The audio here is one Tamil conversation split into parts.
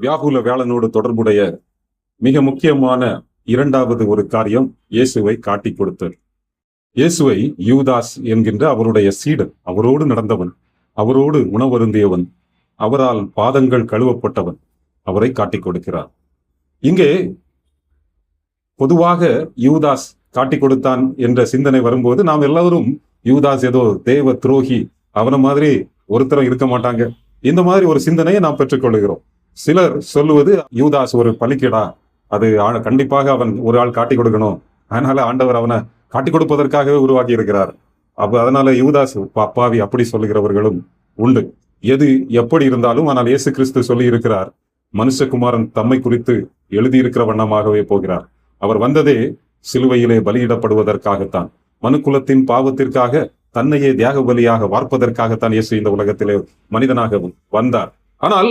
வியாகுல வேளனோடு தொடர்புடைய மிக முக்கியமான இரண்டாவது ஒரு காரியம் இயேசுவை காட்டிக் கொடுத்தது. இயேசுவை யூதாஸ் என்கின்ற அவருடைய சீடன், அவரோடு நடந்தவன், அவரோடு உணவருந்தியவன், அவரால் பாதங்கள் கழுவப்பட்டவன், அவரை காட்டிக் கொடுக்கிறார். இங்கே பொதுவாக யூதாஸ் காட்டிக் கொடுத்தான் என்ற சிந்தனை வரும்போது நாம் எல்லாரும் யூதாஸ் ஏதோ தேவ துரோகி, அவன மாதிரி ஒருத்தரும் இருக்க மாட்டாங்க, இந்த மாதிரி ஒரு சிந்தனையை நாம் பெற்றுக்கொள்கிறோம். சிலர் சொல்லுவது யூதாஸ் ஒரு பலிக்கேடா, அது கண்டிப்பாக அவன் ஒரு ஆள் காட்டிக் கொடுக்கணும், அதனால ஆண்டவர் அவனை காட்டிக் கொடுப்பதற்காகவே உருவாக்கி இருக்கிறார், அதனால யூதாஸ் அப்பாவி, அப்படி சொல்லுகிறவர்களும் உண்டு. எது எப்படி இருந்தாலும் ஆனால் இயேசு கிறிஸ்து சொல்லி இருக்கிறார், மனுஷகுமாரன் தம்மை குறித்து எழுதியிருக்கிற வண்ணமாகவே போகிறார். அவர் வந்ததே சிலுவையிலே பலியிடப்படுவதற்காகத்தான், மனுக்குலத்தின் பாவத்திற்காக தன்னையே தியாக பலியாக வார்ப்பதற்காகத்தான் இயேசு இந்த உலகத்திலே மனிதனாக வந்தார். ஆனால்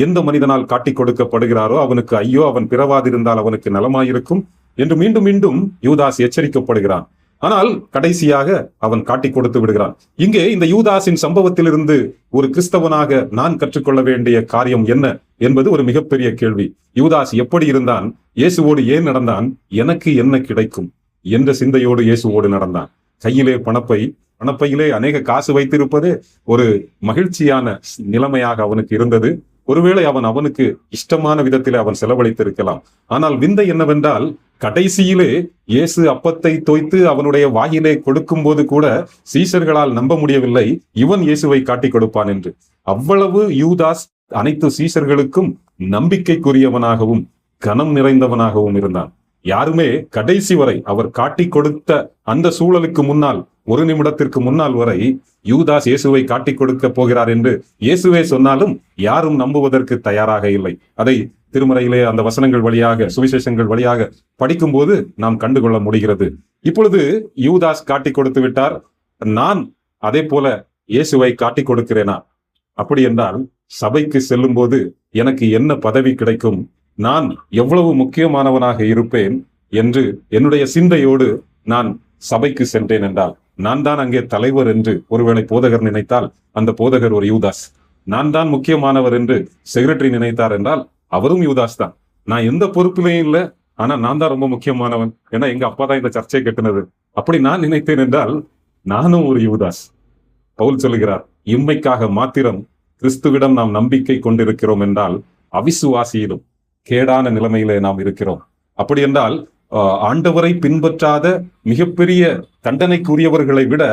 எந்த மனிதனால் காட்டிக் கொடுக்கப்படுகிறாரோ அவனுக்கு ஐயோ, அவன் பிறவாதிருந்தால் அவனுக்கு நலமாயிருக்கும் என்று மீண்டும் மீண்டும் யூதாஸ் எச்சரிக்கப்படுகிறான். ஆனால் கடைசியாக அவன் காட்டிக் கொடுத்து விடுகிறான். இங்கே இந்த யூதாஸின் சம்பவத்திலிருந்து ஒரு கிறிஸ்தவனாக நான் கற்றுக்கொள்ள வேண்டிய காரியம் என்ன என்பது ஒரு மிகப்பெரிய கேள்வி. யூதாஸ் எப்படி இருந்தான்? இயேசுவோடு ஏன் நடந்தான்? எனக்கு என்ன கிடைக்கும் என்ற சிந்தையோடு இயேசுவோடு நடந்தான். கையிலே பணப்பையிலே அநேக காசு வைத்திருப்பது ஒரு மகிழ்ச்சியான நிலைமையாக அவனுக்கு இருந்தது. ஒருவேளை அவனுக்கு இஷ்டமான விதத்திலே அவன் செலவழித்திருக்கலாம். ஆனால் விந்தை என்னவென்றால், கடைசியிலே இயேசு அப்பத்தை தோய்த்து அவனுடைய வாயிலே கொடுக்கும் போது கூட சீஷர்களால் நம்ப முடியவில்லை இவன் இயேசுவை காட்டிக் கொடுப்பான் என்று. அவ்வளவு யூதாஸ் அனைத்து சீஷர்களுக்கும் நம்பிக்கைக்குரியவனாகவும் கனம் நிறைந்தவனாகவும் இருந்தான். யாருமே கடைசி வரை அவர் காட்டிக் கொடுத்த அந்த சூழலுக்கு முன்னால், ஒரு நிமிடத்திற்கு முன்னால் வரை யூதாஸ் இயேசுவை காட்டிக் கொடுக்க போகிறார் என்று இயேசுவே சொன்னாலும் யாரும் நம்புவதற்கு தயாராக இல்லை. அதை திருமறையிலே அந்த வசனங்கள் வழியாக, சுவிசேஷங்கள் வழியாக படிக்கும் போது நாம் கண்டுகொள்ள முடிகிறது. இப்பொழுது யூதாஸ் காட்டிக் கொடுத்து விட்டார், நான் அதே போல இயேசுவை காட்டிக் கொடுக்கிறேனா? அப்படி என்றால் சபைக்கு செல்லும் போது எனக்கு என்ன பதவி கிடைக்கும், நான் எவ்வளவு முக்கியமானவனாக இருப்பேன் என்று என்னுடைய சிந்தையோடு நான் சபைக்கு சென்றேன் என்றால், நான் தான் அங்கே தலைவர் என்று ஒருவேளை போதகர் நினைத்தால் அந்த போதகர் ஒரு யூதாஸ். நான் தான் முக்கியமானவர் என்று செக்ரட்டரி நினைத்தார் என்றால் அவரும் யூதாஸ் தான். நான் எந்த பொறுப்பிலையும் இல்லை, ஆனா நான் தான் ரொம்ப முக்கியமானவன், ஏன்னா எங்க அப்பா தான் இந்த சர்ச்சை கட்டினது, அப்படி நான் நினைத்தேன் என்றால் நானும் ஒரு யூதாஸ். பவுல் சொல்லுகிறார், இம்மைக்காக மாத்திரம் கிறிஸ்துவிடம் நாம் நம்பிக்கை கொண்டிருக்கிறோம் என்றால் அவிசுவாசியிலும் கேடான நிலைமையிலே நாம் இருக்கிறோம். அப்படி என்றால் ஆண்டவரை பின்பற்றாத மிகப்பெரிய தண்டனைக்குரியவர்களை விட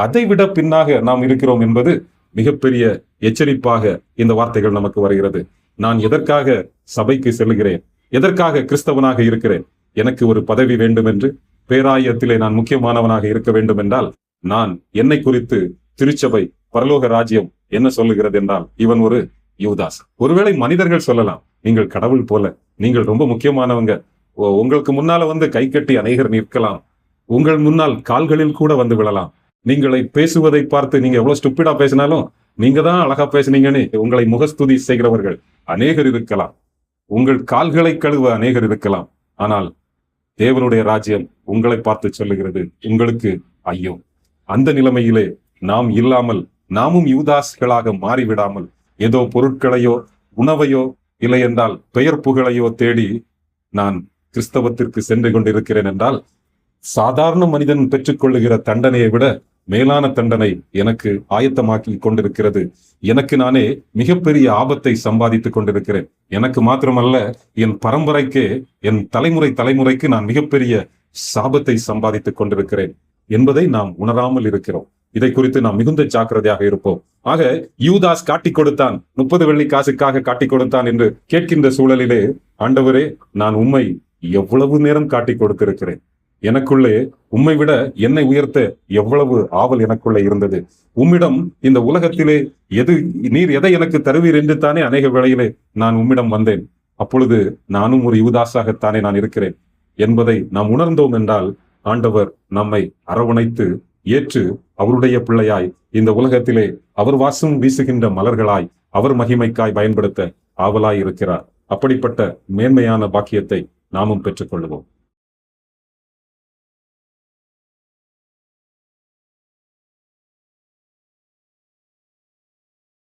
அதை விட பின்னாக நாம் இருக்கிறோம் என்பது மிகப்பெரிய எச்சரிப்பாக இந்த வார்த்தைகள் நமக்கு வருகிறது. நான் எதற்காக சபைக்கு செல்கிறேன்? எதற்காக கிறிஸ்தவனாக இருக்கிறேன்? எனக்கு ஒரு பதவி வேண்டும் என்று, பேராயத்திலே நான் முக்கியமானவனாக இருக்க வேண்டும் என்றால், நான் என்னை குறித்து திருச்சபை, பரலோக ராஜ்யம் என்ன சொல்லுகிறது என்றால் இவன் ஒரு யூதாஸ். ஒருவேளை மனிதர்கள் சொல்லலாம், நீங்கள் கடவுள் போல, நீங்கள் ரொம்ப முக்கியமானவங்க, உங்களுக்கு முன்னால வந்து கை கட்டி அநேகர் நிற்கலாம், உங்கள் முன்னால் கால்களில் கூட வந்து விழலாம், நீங்களை பேசுவதை பார்த்து நீங்க எவ்வளவு ஸ்டூப்பிடா பேசினாலும் நீங்க தான் அழகா பேசுனீங்கன்னு உங்களை முகஸ்துதி செய்கிறவர்கள் அநேகர் இருக்கலாம், உங்கள் கால்களை கழுவ அநேகர் இருக்கலாம். ஆனால் தேவனுடைய ராஜ்யம் உங்களை பார்த்து சொல்லுகிறது, உங்களுக்கு ஐயோ. அந்த நிலைமையிலே நாம் இல்லாமல், நாமும் யூதாஸ்களாக மாறிவிடாமல், ஏதோ பொருட்களையோ உணவையோ இல்லை என்றால் பெயர் புகழையோ தேடி நான் கிறிஸ்தவத்திற்கு சென்று கொண்டிருக்கிறேன் என்றால், சாதாரண மனிதன் பெற்றுக்கொள்ளுகிற தண்டனையை விட மேலான தண்டனை எனக்கு ஆயத்தமாக்கி கொண்டிருக்கிறது. எனக்கு நானே மிகப்பெரிய ஆபத்தை சம்பாதித்துக் கொண்டிருக்கிறேன். எனக்கு மாத்திரமல்ல, என் பரம்பரைக்கே, என் தலைமுறைக்கு நான் மிகப்பெரிய சாபத்தை சம்பாதித்துக் கொண்டிருக்கிறேன் என்பதை நாம் உணராமல் இருக்கிறோம். இதை குறித்து நாம் மிகுந்த ஜாக்கிரதையாக இருப்போம். ஆக யூதாஸ் காட்டிக் கொடுத்தான், 30 வெள்ளி காசுக்காக காட்டிக் கொடுத்தான் என்று கேட்கின்ற சூழலிலே, ஆண்டவரே, நான் உம்மை எவ்வளவு நேரம் காட்டிக் கொடுத்திருக்கிறேன், எனக்குள்ளே உம்மை விட என்னை உயர்த்த எவ்வளவு ஆவல் எனக்குள்ளே இருந்தது, உம்மிடம் இந்த உலகத்திலே நீர் எதை எனக்கு தருவீர் என்று தானே அநேக வேளையிலே நான் உம்மிடம் வந்தேன். அப்பொழுது நானும் ஒரு யூதாஸாகத்தானே நான் இருக்கிறேன் என்பதை நாம் உணர்ந்தோம் என்றால், ஆண்டவர் நம்மை அரவணைத்து ஏற்று அவருடைய பிள்ளையாய் இந்த உலகத்திலே அவர் வாசம் வீசுகின்ற மலர்களாய் அவர் மகிமைக்காய் பயன்படுத்த ஆவலாய் இருக்கிறார். அப்படிப்பட்ட மேன்மையான பாக்கியத்தை நாமும் பெற்றுக்கொள்வோம்.